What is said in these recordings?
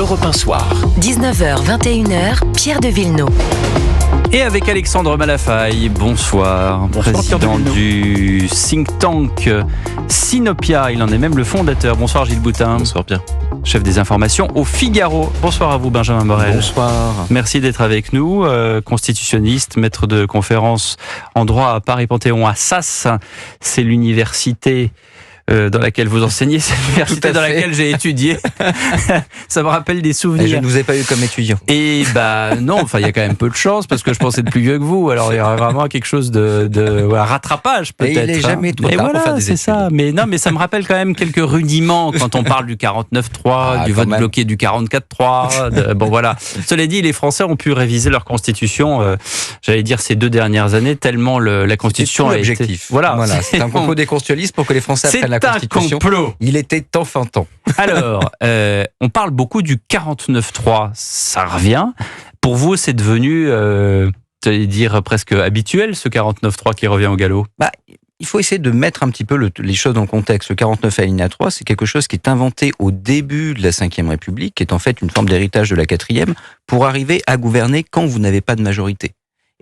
Europe 1 Soir. 19h, 21h, Pierre de Villeneuve. Et avec Alexandre Malafaille, bonsoir, président du think tank Sinopia, il en est même le fondateur. Bonsoir Gilles Boutin. Bonsoir Pierre. Chef des informations au Figaro. Bonsoir à vous Benjamin Morel. Bonsoir. Merci d'être avec nous, constitutionniste, maître de conférence en droit à Paris-Panthéon à Sas. C'est l'université dans laquelle vous enseignez, c'est l'université dans laquelle j'ai étudié. Ça me rappelle des souvenirs. Et je ne vous ai pas eu comme étudiant. Et non, enfin il y a quand même peu de chance parce que je pensais être plus vieux que vous. Alors il y aura vraiment quelque chose de rattrapage peut-être. Et il n'est jamais trop tard pour faire des études. C'est ça. Mais non, mais ça me rappelle quand même quelques rudiments quand on parle du 49-3, du vote bloqué du 44-3. Bon voilà. Cela dit, les Français ont pu réviser leur constitution. J'allais dire ces 2 dernières années tellement la constitution a été. Objectif. Voilà. C'est un complot des constitutionnalistes pour que les Français apprennent la Constitution. C'est un complot. Il était enfin temps. Alors, on parle beaucoup du 49.3, ça revient. Pour vous, c'est devenu, j'allais dire, presque habituel, ce 49.3 qui revient au galop? Il faut essayer de mettre un petit peu les choses dans le contexte. Le 49 alinéa 3, c'est quelque chose qui est inventé au début de la Ve République, qui est en fait une forme d'héritage de la 4e, pour arriver à gouverner quand vous n'avez pas de majorité.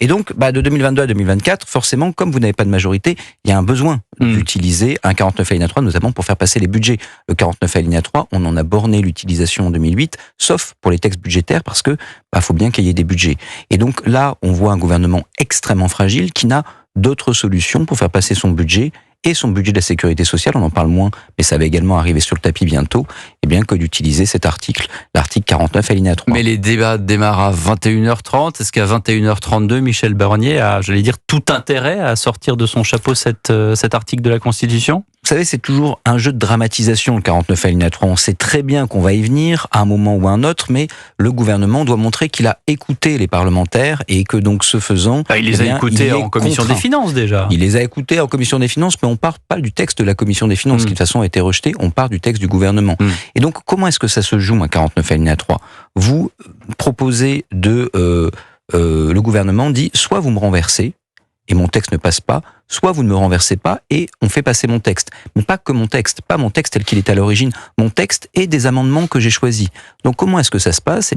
Et donc, de 2022 à 2024, forcément, comme vous n'avez pas de majorité, il y a un besoin d'utiliser un 49 alinéa 3, notamment pour faire passer les budgets. Le 49 alinéa 3, on en a borné l'utilisation en 2008, sauf pour les textes budgétaires, parce que faut bien qu'il y ait des budgets. Et donc là, on voit un gouvernement extrêmement fragile qui n'a d'autres solutions pour faire passer son budget et son budget de la sécurité sociale, on en parle moins, mais ça va également arriver sur le tapis bientôt, que d'utiliser cet article, l'article 49 alinéa 3. Mais les débats démarrent à 21h30. Est-ce qu'à 21h32, Michel Barnier a, j'allais dire, tout intérêt à sortir de son chapeau cet article de la Constitution ? Vous savez, c'est toujours un jeu de dramatisation, le 49 alinéa 3. On sait très bien qu'on va y venir à un moment ou à un autre, mais le gouvernement doit montrer qu'il a écouté les parlementaires et que donc ce faisant... il les a écoutés en commission des finances déjà. Il les a écoutés en commission des finances, mais on ne part pas du texte de la commission des finances, qui de toute façon a été rejeté, on part du texte du gouvernement. Et donc, comment est-ce que ça se joue, un 49 alinéa 3 ? Vous proposez le gouvernement dit, soit vous me renversez, et mon texte ne passe pas, soit vous ne me renversez pas et on fait passer mon texte. Mais pas que mon texte, pas mon texte tel qu'il est à l'origine, mon texte et des amendements que j'ai choisis. Donc comment est-ce que ça se passe ?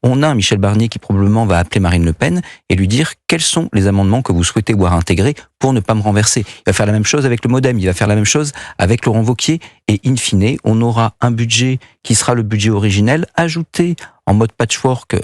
On a un Michel Barnier qui probablement va appeler Marine Le Pen et lui dire quels sont les amendements que vous souhaitez voir intégrés pour ne pas me renverser. Il va faire la même chose avec le MoDem, il va faire la même chose avec Laurent Wauquiez et in fine, on aura un budget qui sera le budget originel ajouté en mode patchwork,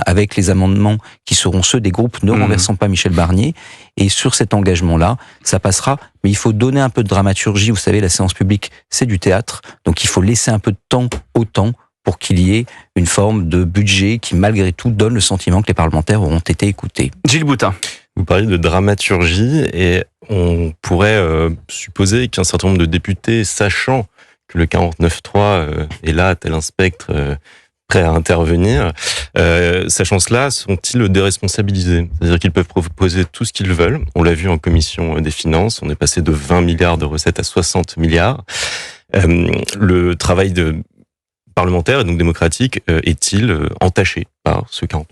avec les amendements qui seront ceux des groupes ne renversant pas Michel Barnier. Et sur cet engagement-là, ça passera. Mais il faut donner un peu de dramaturgie. Vous savez, la séance publique, c'est du théâtre. Donc il faut laisser un peu de temps au temps pour qu'il y ait une forme de budget qui, malgré tout, donne le sentiment que les parlementaires auront été écoutés. Gilles Boutin. Vous parlez de dramaturgie et on pourrait supposer qu'un certain nombre de députés, sachant que le 49.3 est là, tel un spectre... prêts à intervenir, sachant cela, sont-ils déresponsabilisés ? C'est-à-dire qu'ils peuvent proposer tout ce qu'ils veulent. On l'a vu en commission des finances, on est passé de 20 milliards de recettes à 60 milliards. Le travail parlementaire et donc démocratique est-il entaché par ce 49.3 ?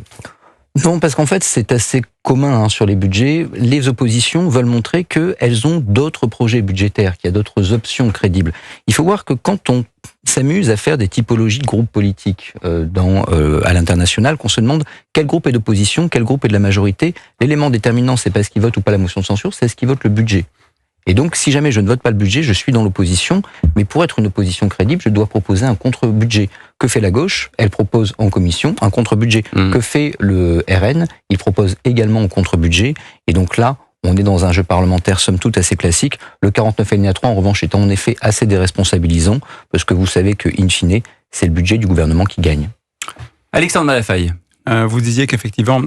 Non, parce qu'en fait, c'est assez commun sur les budgets. Les oppositions veulent montrer qu'elles ont d'autres projets budgétaires, qu'il y a d'autres options crédibles. Il faut voir que quand on s'amuse à faire des typologies de groupes politiques à l'international, qu'on se demande quel groupe est d'opposition, quel groupe est de la majorité, l'élément déterminant, c'est pas ce qui vote ou pas la motion de censure, c'est ce qui vote le budget. Et donc, si jamais je ne vote pas le budget, je suis dans l'opposition, mais pour être une opposition crédible, je dois proposer un contre-budget. Que fait la gauche ? Elle propose en commission un contre-budget. Que fait le RN ? Il propose également un contre-budget. Et donc là, on est dans un jeu parlementaire somme toute assez classique. Le 49 alinéa 3, en revanche, est en effet assez déresponsabilisant, parce que vous savez que, in fine, c'est le budget du gouvernement qui gagne. Alexandre Malafaille. Vous disiez qu'effectivement,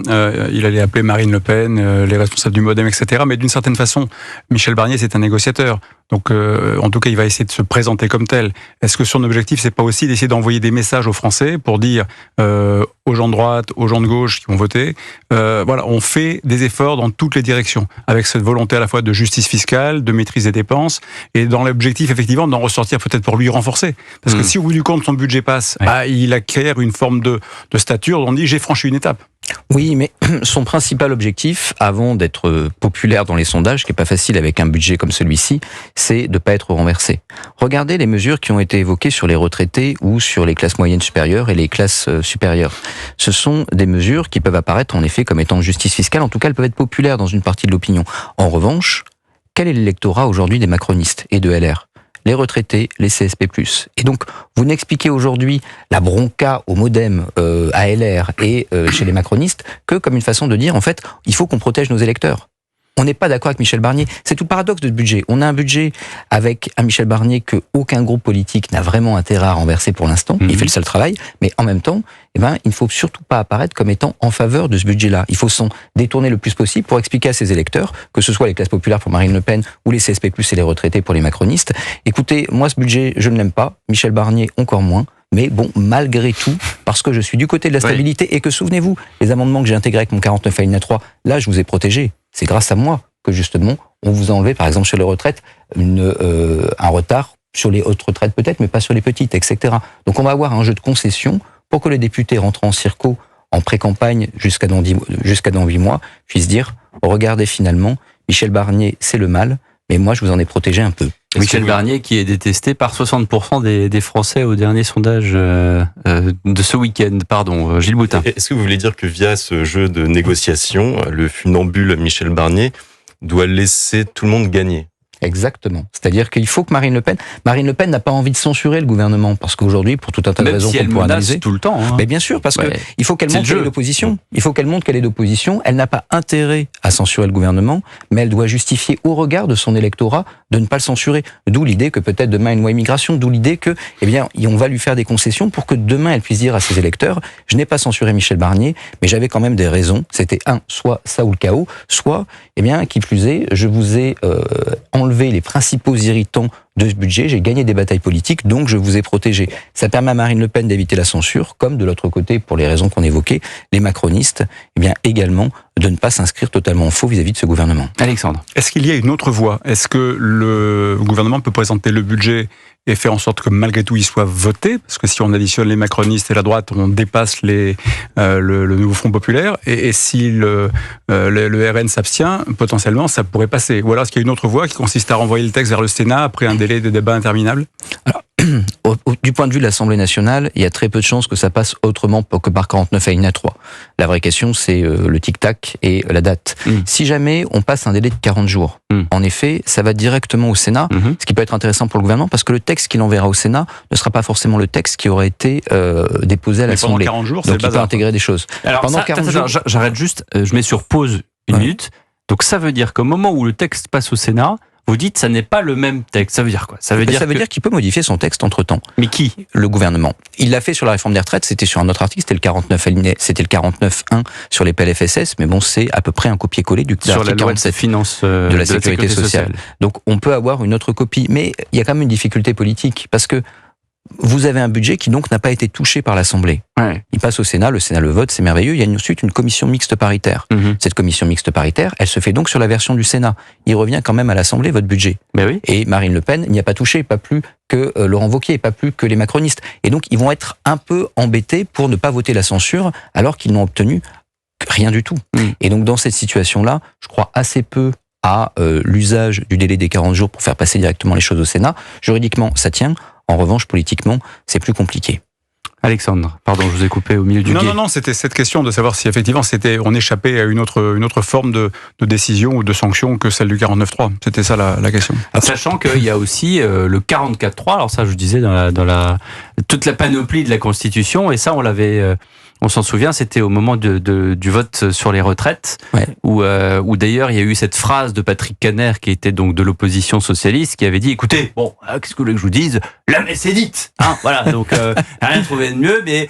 il allait appeler Marine Le Pen, les responsables du MoDem, etc. Mais d'une certaine façon, Michel Barnier, c'est un négociateur. Donc, en tout cas, il va essayer de se présenter comme tel. Est-ce que son objectif, c'est pas aussi d'essayer d'envoyer des messages aux Français pour dire aux gens de droite, aux gens de gauche qui vont voter, on fait des efforts dans toutes les directions, avec cette volonté à la fois de justice fiscale, de maîtrise des dépenses, et dans l'objectif, effectivement, d'en ressortir peut-être pour lui renforcer. Parce que si au bout du compte, son budget passe, il acquiert une forme de stature, on dit, j'ai franchi une étape. Oui, mais son principal objectif, avant d'être populaire dans les sondages, qui est pas facile avec un budget comme celui-ci, c'est de ne pas être renversé. Regardez les mesures qui ont été évoquées sur les retraités ou sur les classes moyennes supérieures et les classes supérieures. Ce sont des mesures qui peuvent apparaître en effet comme étant de justice fiscale. En tout cas, elles peuvent être populaires dans une partie de l'opinion. En revanche, quel est l'électorat aujourd'hui des macronistes et de LR ? Les retraités, les CSP+. Et donc, vous n'expliquez aujourd'hui la bronca au MoDem, à LR et chez les macronistes que comme une façon de dire, en fait, il faut qu'on protège nos électeurs. On n'est pas d'accord avec Michel Barnier. C'est tout le paradoxe de ce budget. On a un budget avec un Michel Barnier que aucun groupe politique n'a vraiment intérêt à renverser pour l'instant. Il fait le seul travail. Mais en même temps, il ne faut surtout pas apparaître comme étant en faveur de ce budget-là. Il faut s'en détourner le plus possible pour expliquer à ses électeurs, que ce soit les classes populaires pour Marine Le Pen ou les CSP+, et les retraités pour les macronistes. Écoutez, moi, ce budget, je ne l'aime pas. Michel Barnier, encore moins. Mais bon, malgré tout, parce que je suis du côté de la stabilité et que, souvenez-vous, les amendements que j'ai intégrés avec mon 49 alinéa 3, là, je vous ai protégé. C'est grâce à moi que, justement, on vous a enlevé, par exemple, sur les retraites, un retard sur les hautes retraites peut-être, mais pas sur les petites, etc. Donc on va avoir un jeu de concessions pour que les députés rentrant en circo, en pré-campagne, jusqu'à dans 8 mois, puissent dire, regardez finalement, Michel Barnier, c'est le mal, mais moi, je vous en ai protégé un peu. Michel Barnier qui est détesté par 60% des Français au dernier sondage de ce week-end. Pardon, Gilles Boutin. Est-ce que vous voulez dire que via ce jeu de négociation, le funambule Michel Barnier doit laisser tout le monde gagner ? Exactement. C'est-à-dire qu'il faut que Marine Le Pen n'a pas envie de censurer le gouvernement, parce qu'aujourd'hui, pour tout un tas de raisons qu'on pourrait analyser. Tout le temps. Hein. Mais bien sûr, parce que il faut qu'elle montre qu'elle est d'opposition. Il faut qu'elle montre qu'elle est d'opposition. Elle n'a pas intérêt à censurer le gouvernement, mais elle doit justifier au regard de son électorat de ne pas le censurer. D'où l'idée que peut-être demain une loi immigration, d'où l'idée que, on va lui faire des concessions pour que demain elle puisse dire à ses électeurs, je n'ai pas censuré Michel Barnier, mais j'avais quand même des raisons. C'était soit ça ou le chaos, soit, qui plus est, je vous ai enlevé les principaux irritants de ce budget, j'ai gagné des batailles politiques, donc je vous ai protégé. Ça permet à Marine Le Pen d'éviter la censure, comme de l'autre côté, pour les raisons qu'on évoquait, les macronistes, également de ne pas s'inscrire totalement en faux vis-à-vis de ce gouvernement. Alexandre. Est-ce qu'il y a une autre voie ? Est-ce que le gouvernement peut présenter le budget et faire en sorte que malgré tout il soit voté ? Parce que si on additionne les macronistes et la droite, on dépasse le nouveau Front populaire. Et si le RN s'abstient, potentiellement ça pourrait passer. Ou alors est-ce qu'il y a une autre voie qui consiste à renvoyer le texte vers le Sénat après un délai de débat interminable ? Alors, du point de vue de l'Assemblée nationale, il y a très peu de chances que ça passe autrement que par 49 alinéa 3. La vraie question, c'est le tic-tac et la date. Si jamais on passe un délai de 40 jours, en effet, ça va directement au Sénat, ce qui peut être intéressant pour le gouvernement, parce que le texte qu'il enverra au Sénat ne sera pas forcément le texte qui aurait été déposé à l'Assemblée. Pendant 40 jours, donc il peut intégrer des choses. Alors, pendant 40 jours, j'arrête juste, je mets sur pause une minute. Donc ça veut dire qu'au moment où le texte passe au Sénat, vous dites ça n'est pas le même texte. Ça veut dire quoi ? Ça veut dire qu'il peut modifier son texte entre-temps. Mais qui ? Le gouvernement. Il l'a fait sur la réforme des retraites, c'était sur un autre article, c'était le 49.1 sur les PLFSS, mais bon, c'est à peu près un copier-coller du sur la loi 47 de finances de la sécurité sociale. Donc on peut avoir une autre copie, mais il y a quand même une difficulté politique, parce que vous avez un budget qui donc n'a pas été touché par l'Assemblée. Ouais. Il passe au Sénat, le Sénat le vote, c'est merveilleux. Il y a ensuite une commission mixte paritaire. Cette commission mixte paritaire, elle se fait donc sur la version du Sénat. Il revient quand même à l'Assemblée, votre budget. Ben oui. Et Marine Le Pen n'y a pas touché, pas plus que Laurent Wauquiez, pas plus que les macronistes. Et donc ils vont être un peu embêtés pour ne pas voter la censure, alors qu'ils n'ont obtenu rien du tout. Et donc dans cette situation-là, je crois assez peu à l'usage du délai des 40 jours pour faire passer directement les choses au Sénat. Juridiquement, ça tient. En revanche, politiquement, c'est plus compliqué. Alexandre, pardon, je vous ai coupé au milieu du gué. Non, c'était cette question de savoir si effectivement on échappait à une autre forme de décision ou de sanction que celle du 49.3. C'était ça la question. Sachant qu'il y a aussi le 44.3, alors ça je disais dans toute la panoplie de la Constitution, et ça on s'en souvient, c'était au moment du vote sur les retraites, où d'ailleurs il y a eu cette phrase de Patrick Kanner, qui était donc de l'opposition socialiste, qui avait dit, écoutez, qu'est-ce que vous voulez que je vous dise ? La messe est dite, hein, voilà, donc rien trouvé de mieux, mais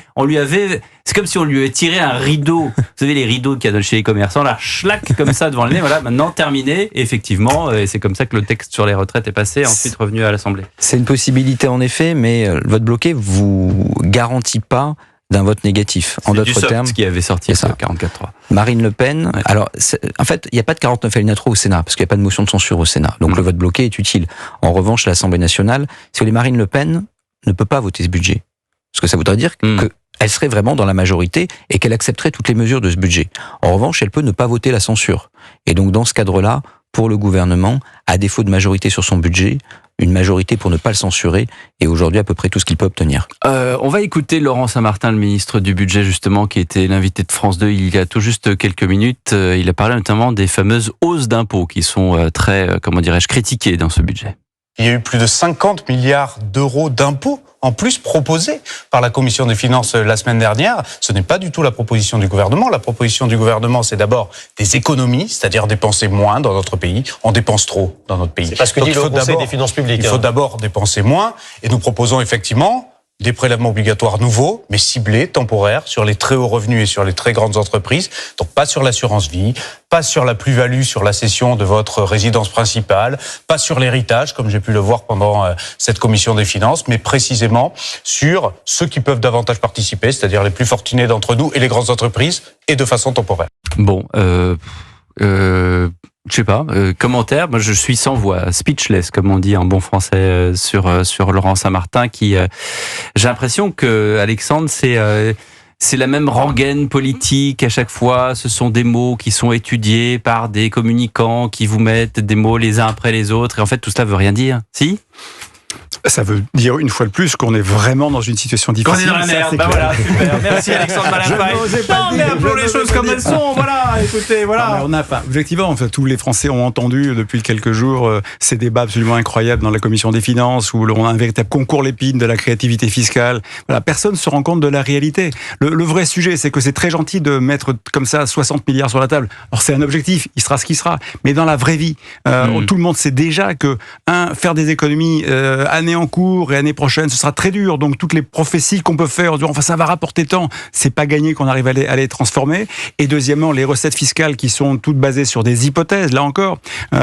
c'est comme si on lui avait tiré un rideau, vous savez les rideaux qu'il y a chez les commerçants, là, schlac, comme ça devant le nez, voilà, maintenant terminé, effectivement, et c'est comme ça que le texte sur les retraites est passé, ensuite revenu à l'Assemblée. C'est une possibilité en effet, mais le vote bloqué vous garantit pas d'un vote négatif. En d'autres termes, ce qui avait sorti ça, 44.3. Marine Le Pen, alors en fait, il n'y a pas de 49 alinéa 3 au Sénat, parce qu'il n'y a pas de motion de censure au Sénat. Donc le vote bloqué est utile. En revanche, l'Assemblée nationale, si les Marine Le Pen ne peut pas voter ce budget, parce que ça voudrait dire que elle serait vraiment dans la majorité et qu'elle accepterait toutes les mesures de ce budget. En revanche, elle peut ne pas voter la censure. Et donc, dans ce cadre-là, pour le gouvernement, à défaut de majorité sur son budget, une majorité pour ne pas le censurer est aujourd'hui à peu près tout ce qu'il peut obtenir. On va écouter Laurent Saint-Martin, le ministre du Budget, justement, qui était l'invité de France 2 il y a tout juste quelques minutes. Il a parlé notamment des fameuses hausses d'impôts qui sont très, comment dirais-je, critiquées dans ce budget. Il y a eu plus de 50 milliards d'euros d'impôts en plus proposés par la Commission des finances la semaine dernière. Ce n'est pas du tout la proposition du gouvernement. La proposition du gouvernement, c'est d'abord des économies, c'est-à-dire dépenser moins dans notre pays. On dépense trop dans notre pays. C'est parce que dit le Conseil des finances publiques. Il faut d'abord dépenser moins et nous proposons effectivement des prélèvements obligatoires nouveaux, mais ciblés, temporaires, sur les très hauts revenus et sur les très grandes entreprises. Donc pas sur l'assurance vie, pas sur la plus-value sur la cession de votre résidence principale, pas sur l'héritage, comme j'ai pu le voir pendant cette commission des finances, mais précisément sur ceux qui peuvent davantage participer, c'est-à-dire les plus fortunés d'entre nous et les grandes entreprises, et de façon temporaire. Bon, je sais pas, commentaire, moi je suis sans voix, speechless comme on dit en bon français sur Laurent Saint-Martin qui j'ai l'impression que Alexandre c'est la même rengaine politique à chaque fois, ce sont des mots qui sont étudiés par des communicants qui vous mettent des mots les uns après les autres et en fait tout cela veut rien dire. Si ? Ça veut dire une fois de plus qu'on est vraiment dans une situation difficile. Qu'on est dans la merde, voilà, super. Merci Alexandre Malafaille. Non, mais appelons les choses comme elles sont, voilà, écoutez, voilà. Objectivement, tous les Français ont entendu depuis quelques jours ces débats absolument incroyables dans la Commission des finances où on a un véritable concours l'épine de la créativité fiscale. Voilà, personne ne se rend compte de la réalité. Le vrai sujet, c'est que c'est très gentil de mettre comme ça 60 milliards sur la table. Alors c'est un objectif, il sera ce qu'il sera. Mais dans la vraie vie, tout le monde sait déjà que, faire des économies année en cours et année prochaine, ce sera très dur. Donc toutes les prophéties qu'on peut faire, enfin ça va rapporter tant, c'est pas gagné qu'on arrive à les transformer. Et deuxièmement, les recettes fiscales qui sont toutes basées sur des hypothèses. Là encore,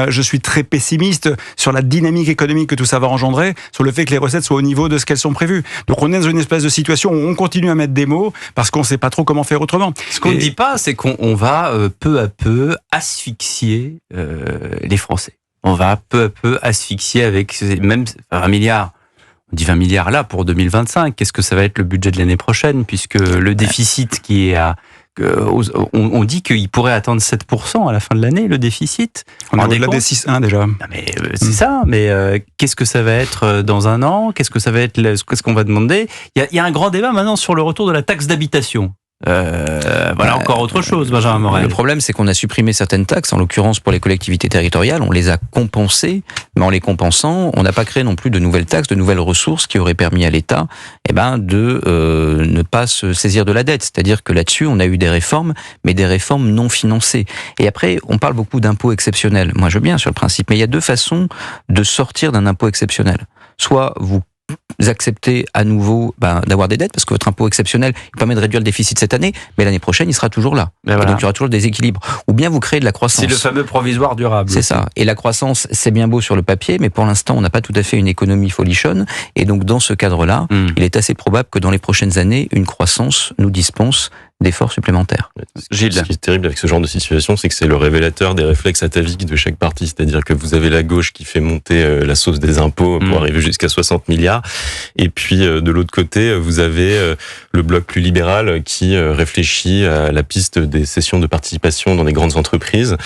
je suis très pessimiste sur la dynamique économique que tout ça va engendrer, sur le fait que les recettes soient au niveau de ce qu'elles sont prévues. Donc on est dans une espèce de situation où on continue à mettre des mots parce qu'on sait pas trop comment faire autrement. Ce qu'on ne dit pas, c'est qu'on va peu à peu asphyxier les Français. On va peu à peu asphyxier avec même 20 milliards. On dit 20 milliards là pour 2025. Qu'est-ce que ça va être le budget de l'année prochaine puisque le déficit qui est à... On dit qu'il pourrait atteindre 7% à la fin de l'année, le déficit. On est au-delà des 6,1 déjà. Non mais c'est ça, mais qu'est-ce que ça va être dans un an ? Qu'est-ce que ça va être ? Qu'est-ce qu'on va demander ? Il y a un grand débat maintenant sur le retour de la taxe d'habitation. Voilà encore autre chose, Benjamin Morel. Le problème, c'est qu'on a supprimé certaines taxes, en l'occurrence pour les collectivités territoriales, on les a compensées, mais en les compensant, on n'a pas créé non plus de nouvelles taxes, de nouvelles ressources qui auraient permis à l'État de ne pas se saisir de la dette. C'est-à-dire que là-dessus, on a eu des réformes, mais des réformes non financées. Et après, on parle beaucoup d'impôts exceptionnels. Moi, je veux bien sur le principe, mais il y a deux façons de sortir d'un impôt exceptionnel. Soit vous acceptez à nouveau d'avoir des dettes parce que votre impôt exceptionnel il permet de réduire le déficit cette année, mais l'année prochaine il sera toujours là. Et donc il y aura toujours le déséquilibre. Ou bien vous créez de la croissance. C'est le fameux provisoire durable. C'est ça. Et la croissance, c'est bien beau sur le papier, mais pour l'instant on n'a pas tout à fait une économie folichonne. Et donc dans ce cadre-là, il est assez probable que dans les prochaines années, une croissance nous dispense d'efforts supplémentaires. Gilles. Ce qui est terrible avec ce genre de situation, c'est que c'est le révélateur des réflexes ataviques de chaque parti. C'est-à-dire que vous avez la gauche qui fait monter la sauce des impôts pour arriver jusqu'à 60 milliards. Et puis, de l'autre côté, vous avez le bloc plus libéral qui réfléchit à la piste des cessions de participation dans des grandes entreprises.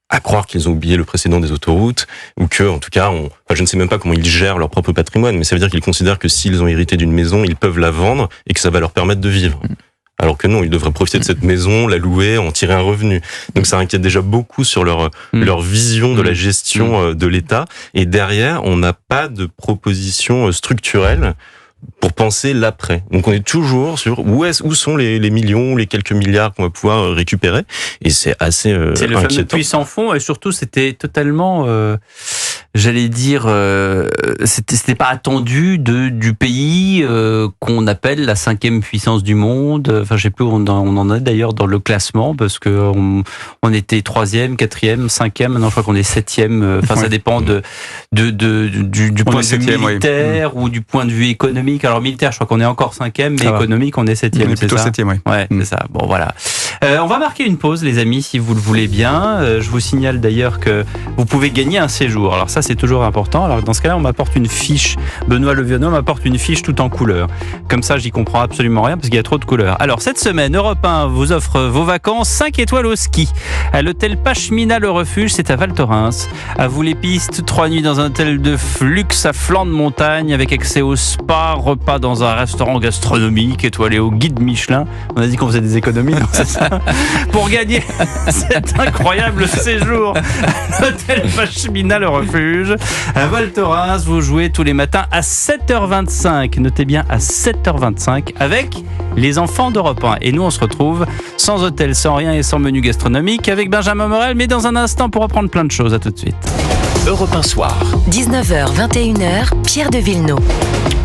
À croire qu'ils ont oublié le précédent des autoroutes, ou que, en tout cas, je ne sais même pas comment ils gèrent leur propre patrimoine, mais ça veut dire qu'ils considèrent que s'ils ont hérité d'une maison, ils peuvent la vendre et que ça va leur permettre de vivre. Alors que non, ils devraient profiter de cette maison, la louer, en tirer un revenu. Donc ça inquiète déjà beaucoup sur leur vision de la gestion de l'État. Et derrière, on n'a pas de proposition structurelle pour penser l'après. Donc on est toujours sur où sont les millions, les quelques milliards qu'on va pouvoir récupérer. Et c'est assez inquiétant. C'est le fameux puits sans fond, et surtout c'était totalement, j'allais dire, c'était pas attendu du pays qu'on appelle la 5e puissance du monde. Enfin, je sais plus où on en est d'ailleurs dans le classement, parce que on était 3e, 4e, 5e. Maintenant, je crois qu'on est 7e. Enfin, ça dépend du point de vue militaire ou du point de vue économique. Alors militaire, je crois qu'on est encore 5e, mais économique, on est 7e. On est plutôt 7e, oui. Ouais, c'est ça. Bon, voilà. On va marquer une pause, les amis, si vous le voulez bien. Je vous signale d'ailleurs que vous pouvez gagner un séjour. Alors ça, c'est toujours important. Alors dans ce cas-là, on m'apporte une fiche. Benoît Levionneau m'apporte une fiche tout en couleur. Comme ça, j'y comprends absolument rien parce qu'il y a trop de couleurs. Alors cette semaine, Europe 1 vous offre vos vacances 5 étoiles au ski. À l'hôtel Pachemina Le Refuge, c'est à Val Thorens. À vous les pistes, 3 nuits dans un hôtel de luxe à flanc de montagne avec accès au spa, repas dans un restaurant gastronomique étoilé au guide Michelin. On a dit qu'on faisait des économies, non, c'est ça. Pour gagner cet incroyable séjour à l'hôtel Pachemina Le Refuge à Val Thorens, vous jouez tous les matins à 7h25. Notez bien à 7h25 avec les enfants d'Europe 1. Et nous, on se retrouve sans hôtel, sans rien et sans menu gastronomique avec Benjamin Morel, mais dans un instant pour apprendre plein de choses. À tout de suite. Europe 1 Soir. 19h, 21h, Pierre de Villeneuve.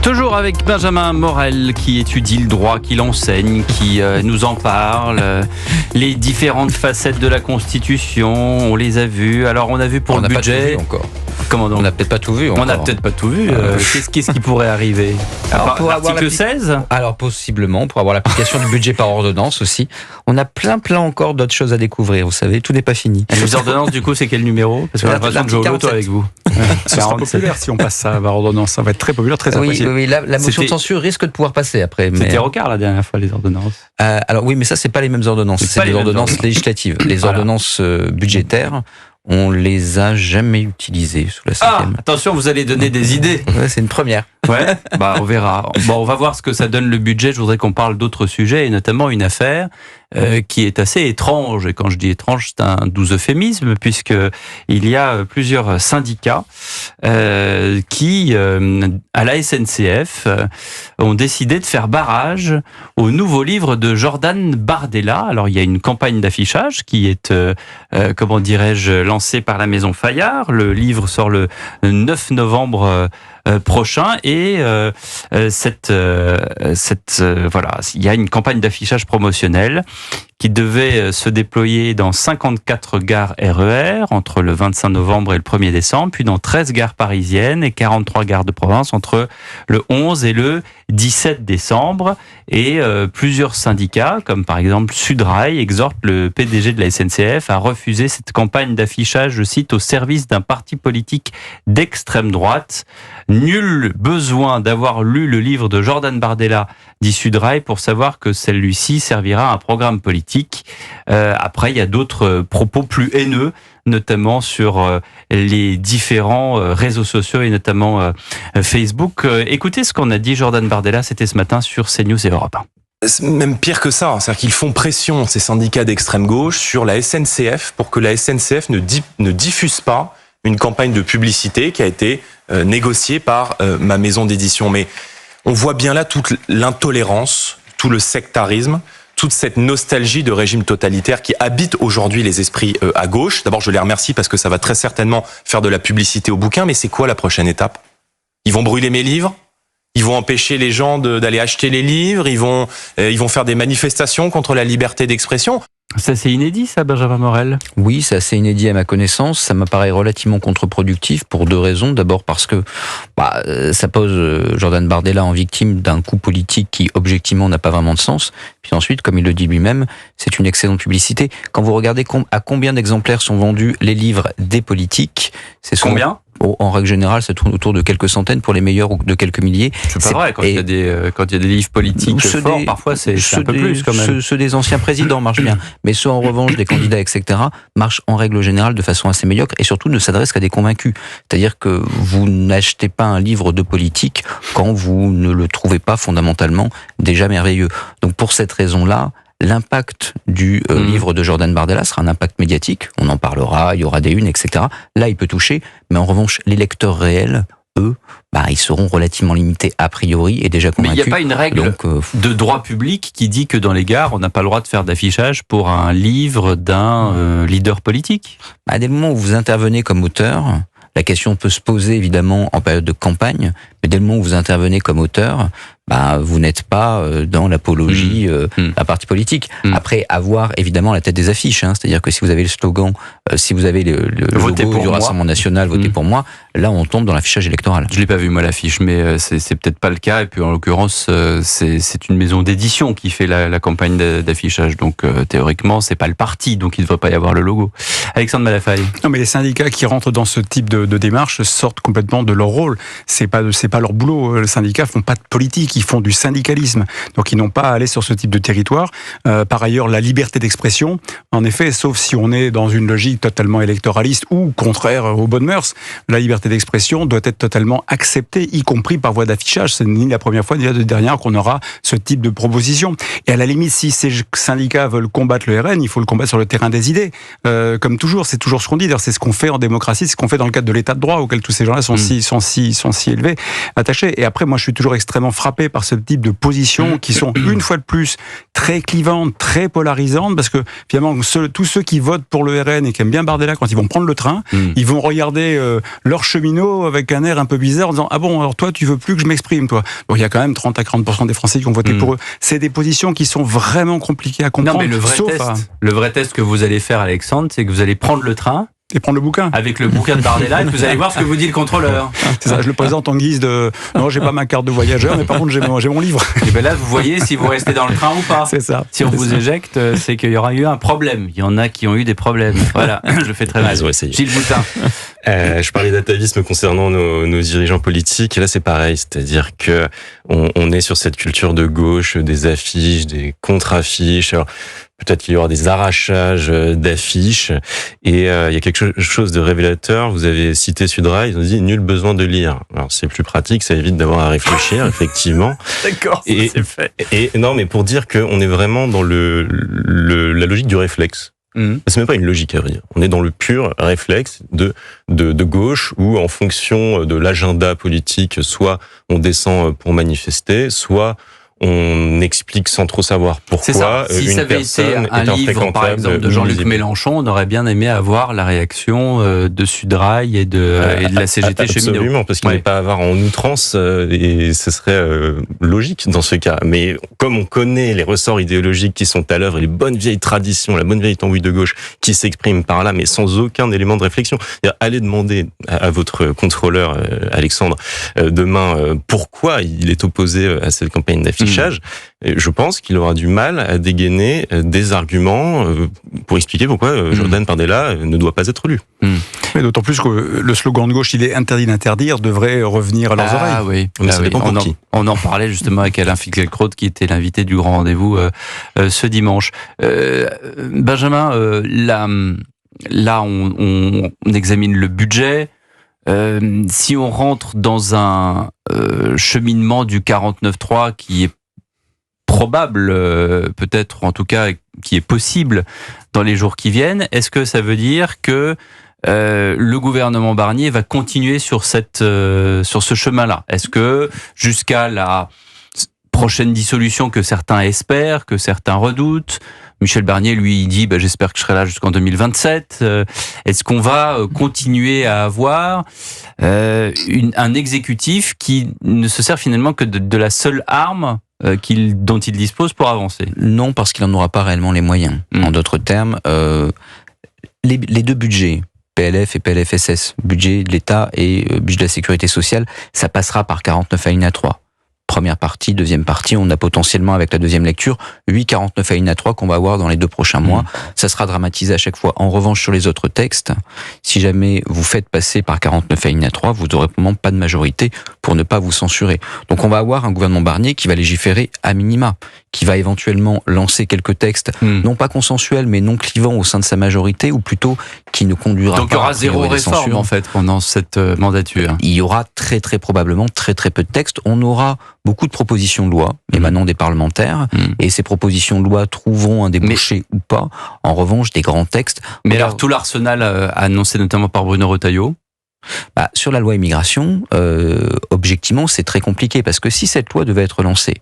Toujours avec Benjamin Morel qui étudie le droit, qui l'enseigne, qui nous en parle. Les différentes facettes de la Constitution, on les a vues. Alors on a vu pour le budget. On n'a pas tout vu encore. Comment donc ? On n'a peut-être pas tout vu encore. On n'a peut-être pas tout vu. Qu'est-ce qui pourrait arriver ? Alors, pour avoir l'article 16 ? Alors possiblement, pour avoir l'application du budget par ordonnance aussi. On a plein encore d'autres choses à découvrir, vous savez, tout n'est pas fini. Les ordonnances, du coup, c'est quel numéro ? Parce que j'ai l'impression de jouer au loto avec vous. Ce sera populaire si on passe ça par ordonnance. Ça va être très populaire, très apprécié. Oui, la motion de censure risque de pouvoir passer après. C'était Rocard la dernière fois, les ordonnances. Alors oui, mais ça, c'est pas les mêmes ordonnances. C'est des ordonnances législatives. Les ordonnances budgétaires, on les a jamais utilisées sous la 5e. Attention, vous allez donner des idées. Ouais, c'est une première. Ouais, on verra. Bon, on va voir ce que ça donne le budget. Je voudrais qu'on parle d'autres sujets et notamment une affaire qui est assez étrange. Et quand je dis étrange, c'est un doux euphémisme puisque il y a plusieurs syndicats qui, à la SNCF, ont décidé de faire barrage au nouveau livre de Jordan Bardella. Alors, il y a une campagne d'affichage qui est, comment dirais-je, lancée par la Maison Fayard. Le livre sort le 9 novembre prochain et voilà, il y a une campagne d'affichage promotionnelle qui devait se déployer dans 54 gares RER entre le 25 novembre et le 1er décembre, puis dans 13 gares parisiennes et 43 gares de province entre le 11 et le 17 décembre. Et plusieurs syndicats, comme par exemple Sudrail, exhortent le PDG de la SNCF à refuser cette campagne d'affichage, je cite, au service d'un parti politique d'extrême droite. Nul besoin d'avoir lu le livre de Jordan Bardella, dit Sudrail, pour savoir que celui-ci servira à un programme politique. Après, il y a d'autres propos plus haineux, notamment sur les différents réseaux sociaux et notamment Facebook. Écoutez ce qu'on a dit Jordan Bardella, c'était ce matin sur CNews et Europe 1. C'est même pire que ça, c'est-à-dire qu'ils font pression, ces syndicats d'extrême gauche, sur la SNCF pour que la SNCF ne diffuse pas une campagne de publicité qui a été négociée par ma maison d'édition. Mais on voit bien là toute l'intolérance, tout le sectarisme, toute cette nostalgie de régime totalitaire qui habite aujourd'hui les esprits à gauche. D'abord, je les remercie parce que ça va très certainement faire de la publicité au bouquin, mais c'est quoi la prochaine étape ? Ils vont brûler mes livres ? Ils vont empêcher les gens d'aller acheter les livres ? Ils vont faire des manifestations contre la liberté d'expression ? Ça, c'est inédit, ça, Benjamin Morel ? Oui, c'est assez inédit à ma connaissance. Ça m'apparaît relativement contre-productif pour deux raisons. D'abord parce que ça pose Jordan Bardella en victime d'un coup politique qui, objectivement, n'a pas vraiment de sens. Puis ensuite, comme il le dit lui-même, c'est une excellente publicité. Quand vous regardez à combien d'exemplaires sont vendus les livres des politiques, c'est combien ? En règle générale, ça tourne autour de quelques centaines, pour les meilleurs ou de quelques milliers. C'est pas vrai, quand il y a des livres politiques forts, parfois c'est un peu plus quand même. Ceux des anciens présidents marchent bien, mais ceux en revanche des candidats, etc., marchent en règle générale de façon assez médiocre et surtout ne s'adressent qu'à des convaincus. C'est-à-dire que vous n'achetez pas un livre de politique quand vous ne le trouvez pas fondamentalement déjà merveilleux. Donc pour cette raison-là, l'impact du livre de Jordan Bardella sera un impact médiatique. On en parlera, il y aura des unes, etc. Là, il peut toucher, mais en revanche, les lecteurs réels, eux, ils seront relativement limités a priori et déjà convaincus. Mais il n'y a pas une règle de droit public qui dit que dans les gares, on n'a pas le droit de faire d'affichage pour un livre d'un leader politique ? Dès le moment où vous intervenez comme auteur, la question peut se poser évidemment en période de campagne, mais dès le moment où vous intervenez comme auteur, vous n'êtes pas dans l'apologie d'un parti politique. Après, avoir évidemment la tête des affiches, c'est-à-dire que si vous avez le slogan, si vous avez le logo du Rassemblement national, votez pour moi, là on tombe dans l'affichage électoral. Je l'ai pas vu moi l'affiche, mais c'est peut-être pas le cas. Et puis en l'occurrence, c'est une maison d'édition qui fait la campagne d'affichage. Donc théoriquement, c'est pas le parti, donc il ne devrait pas y avoir le logo. Alexandre Malafaille. Non, mais les syndicats qui rentrent dans ce type de démarche sortent complètement de leur rôle. C'est pas leur boulot. Les syndicats font pas de politique, ils font du syndicalisme. Donc ils n'ont pas à aller sur ce type de territoire. Par ailleurs, la liberté d'expression, en effet, sauf si on est dans une logique totalement électoraliste ou contraire aux bonnes mœurs, la liberté d'expression doit être totalement acceptée, y compris par voie d'affichage. C'est ni la première fois ni la dernière qu'on aura ce type de proposition. Et à la limite, si ces syndicats veulent combattre le RN, il faut le combattre sur le terrain des idées. Comme toujours, c'est toujours ce qu'on dit. D'ailleurs, c'est ce qu'on fait en démocratie, c'est ce qu'on fait dans le cadre de l'état de droit auquel tous ces gens-là sont si élevés, attachés. Et après, moi, je suis toujours extrêmement frappé par ce type de positions qui sont, une fois de plus, très clivantes, très polarisantes, parce que finalement, tous ceux qui votent pour le RN et qui aiment bien Bardella, quand ils vont prendre le train, ils vont regarder leur cheminot avec un air un peu bizarre en disant « Ah bon, alors toi, tu veux plus que je m'exprime, toi ?» Bon, il y a quand même 30 à 40% des Français qui ont voté pour eux. C'est des positions qui sont vraiment compliquées à comprendre. Non, mais le vrai test que vous allez faire, Alexandre, c'est que vous allez prendre le train et prendre le bouquin. Avec le bouquin de Bardella, et vous allez voir ce que vous dit le contrôleur. C'est ça, je le présente en guise de... Non, j'ai pas ma carte de voyageur, mais par contre, j'ai mon livre. Et bien là, vous voyez si vous restez dans le train ou pas. C'est ça. Si on vous éjecte, c'est qu'il y aura eu un problème. Il y en a qui ont eu des problèmes. Voilà, je le fais très mal. Gilles Boutin. Je parlais d'atavisme concernant nos dirigeants politiques, et là c'est pareil, c'est-à-dire que on est sur cette culture de gauche, des affiches, des contre-affiches. Alors, peut-être qu'il y aura des arrachages d'affiches, et il y a quelque chose de révélateur. Vous avez cité Sudrail, ils ont dit nul besoin de lire. Alors c'est plus pratique, ça évite d'avoir à réfléchir, effectivement. D'accord, c'est fait. Et non, mais pour dire qu'on est vraiment dans la logique du réflexe. C'est même pas une logique à vrai dire. On est dans le pur réflexe de gauche où, en fonction de l'agenda politique, soit on descend pour manifester, soit on explique sans trop savoir pourquoi si une ça avait personne été un est livre, infréquentable. par exemple, de Jean-Luc Mélenchon, on aurait bien aimé avoir la réaction de Sudrail et de la CGT cheminot. Absolument, parce qu'il n'est pas avare en outrance, et ce serait logique dans ce cas. Mais comme on connaît les ressorts idéologiques qui sont à l'œuvre et les bonnes vieilles traditions, la bonne vieille tambouille de gauche qui s'exprime par là, mais sans aucun élément de réflexion. Allez demander à votre contrôleur, Alexandre, demain, pourquoi il est opposé à cette campagne d'affichage. Je pense qu'il aura du mal à dégainer des arguments pour expliquer pourquoi Jordan Bardella ne doit pas être lu. Mais d'autant plus que le slogan de gauche, il est interdit d'interdire, devrait revenir à leurs oreilles. Oui. Mais ça dépend pour qui. On en parlait justement avec Alain Finkielkraut, qui était l'invité du grand rendez-vous ce dimanche. Benjamin, là on examine le budget. Si on rentre dans un cheminement du 49.3 qui est probable, peut-être en tout cas qui est possible dans les jours qui viennent, est-ce que ça veut dire que le gouvernement Barnier va continuer sur ce chemin-là? Est-ce que jusqu'à la prochaine dissolution que certains espèrent, que certains redoutent, Michel Barnier, lui, il dit j'espère que je serai là jusqu'en 2027. Est-ce qu'on va continuer à avoir un exécutif qui ne se sert finalement que de la seule arme dont il dispose pour avancer? Non, parce qu'il n'en aura pas réellement les moyens. En d'autres termes, les deux budgets, PLF et PLFSS, budget de l'État et budget de la Sécurité sociale, ça passera par 49 alinéa 3. Première partie, deuxième partie, on a potentiellement avec la deuxième lecture 8,49 alinéa 3 qu'on va avoir dans les 2 prochains mois. Ça sera dramatisé à chaque fois. En revanche, sur les autres textes, si jamais vous faites passer par 49 alinéa 3, vous n'aurez vraiment pas de majorité pour ne pas vous censurer. Donc on va avoir un gouvernement Barnier qui va légiférer à minima, qui va éventuellement lancer quelques textes, non pas consensuels, mais non clivants au sein de sa majorité, ou plutôt qui ne conduira Donc pas... Donc il y aura zéro réforme en fait pendant cette mandature. Il y aura très probablement très peu de textes. On aura beaucoup de propositions de loi émanant des parlementaires, et ces propositions de loi trouveront un débouché ou pas. En revanche, des grands textes... Mais alors tout l'arsenal annoncé notamment par Bruno Retailleau, sur la loi immigration, objectivement, c'est très compliqué, parce que si cette loi devait être lancée,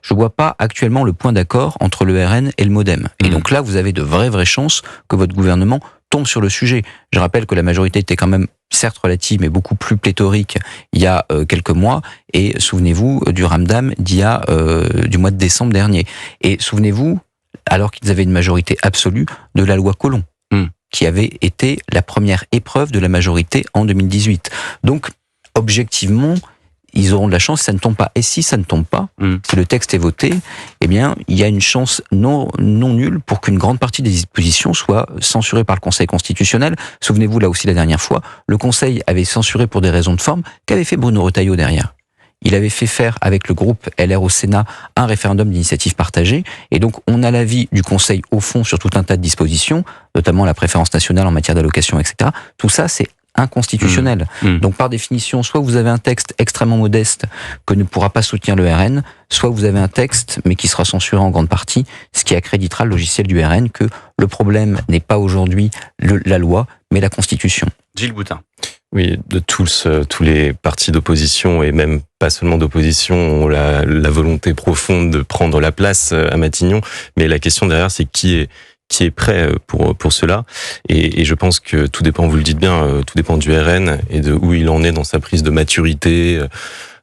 je vois pas actuellement le point d'accord entre le RN et le MoDem. Et donc là, vous avez de vraies chances que votre gouvernement tombe sur le sujet. Je rappelle que la majorité était quand même certes relative, mais beaucoup plus pléthorique il y a quelques mois. Et souvenez-vous du Ramdam du mois de décembre dernier. Et souvenez-vous, alors qu'ils avaient une majorité absolue, de la loi Collomb, qui avait été la première épreuve de la majorité en 2018. Donc, objectivement, ils auront de la chance si ça ne tombe pas. Et si ça ne tombe pas, si le texte est voté, eh bien, il y a une chance non nulle pour qu'une grande partie des dispositions soient censurées par le Conseil constitutionnel. Souvenez-vous, là aussi, la dernière fois, le Conseil avait censuré pour des raisons de forme. Qu'avait fait Bruno Retailleau derrière ? Il avait fait faire avec le groupe LR au Sénat un référendum d'initiative partagée. Et donc, on a l'avis du Conseil au fond sur tout un tas de dispositions, notamment la préférence nationale en matière d'allocation, etc. Tout ça, c'est inconstitutionnel. Donc, par définition, soit vous avez un texte extrêmement modeste que ne pourra pas soutenir le RN, soit vous avez un texte, mais qui sera censuré en grande partie, ce qui accréditera le logiciel du RN que le problème n'est pas aujourd'hui la loi, mais la Constitution. Gilles Boutin. Oui, de tous les partis d'opposition, et même pas seulement d'opposition, ont la volonté profonde de prendre la place à Matignon. Mais la question derrière, c'est qui est prêt pour cela. Et je pense que tout dépend, vous le dites bien, tout dépend du RN et de où il en est dans sa prise de maturité,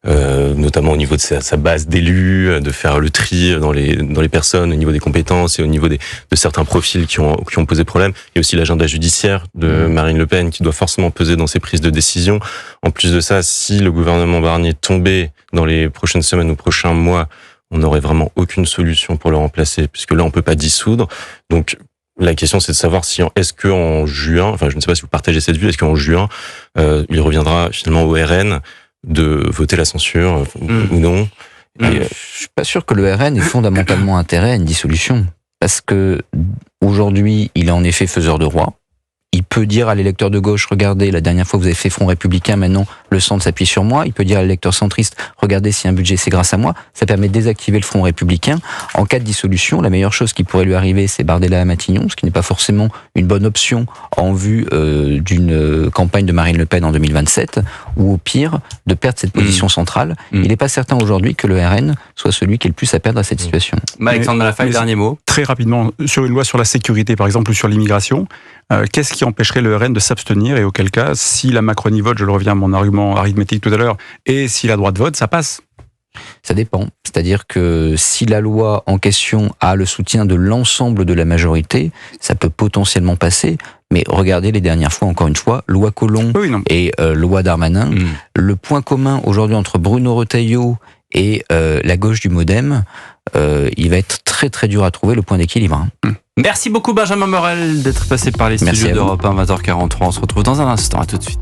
notamment au niveau de sa base d'élus, de faire le tri dans les personnes, au niveau des compétences et au niveau de certains profils qui ont posé problème. Il y a aussi l'agenda judiciaire de Marine Le Pen qui doit forcément peser dans ses prises de décision. En plus de ça, si le gouvernement Barnier tombait dans les prochaines semaines ou prochains mois, on n'aurait vraiment aucune solution pour le remplacer, puisque là, on peut pas dissoudre. Donc, la question, c'est de savoir si, est-ce qu'en juin, enfin, je ne sais pas si vous partagez cette vue, est-ce qu'en juin, il reviendra finalement au RN de voter la censure ou non. Je suis pas sûr que le RN ait fondamentalement intérêt à une dissolution, parce que aujourd'hui, il est en effet faiseur de roi. Il peut dire à l'électeur de gauche, regardez, la dernière fois vous avez fait Front Républicain, maintenant le centre s'appuie sur moi. Il peut dire à l'électeur centriste, regardez, si un budget c'est grâce à moi. Ça permet de désactiver le Front Républicain. En cas de dissolution, la meilleure chose qui pourrait lui arriver, c'est Bardella à Matignon, ce qui n'est pas forcément une bonne option en vue d'une campagne de Marine Le Pen en 2027, ou au pire, de perdre cette position centrale. Il n'est pas certain aujourd'hui que le RN soit celui qui est le plus à perdre à cette situation. Alexandre Malafaille, dernier mot. Très rapidement, sur une loi sur la sécurité, par exemple, ou sur l'immigration, qu'est-ce qui empêcherait le RN de s'abstenir, et auquel cas, si la Macronie vote, je le reviens à mon argument arithmétique tout à l'heure, et si la droite vote, ça passe? Ça dépend. C'est-à-dire que si la loi en question a le soutien de l'ensemble de la majorité, ça peut potentiellement passer. Mais regardez les dernières fois, encore une fois, loi Collomb et loi Darmanin. Le point commun aujourd'hui entre Bruno Retailleau et la gauche du MoDem, il va être très très dur à trouver le point d'équilibre. Merci beaucoup Benjamin Morel d'être passé par les studios d'Europe 1, 20h43. On se retrouve dans un instant. À tout de suite.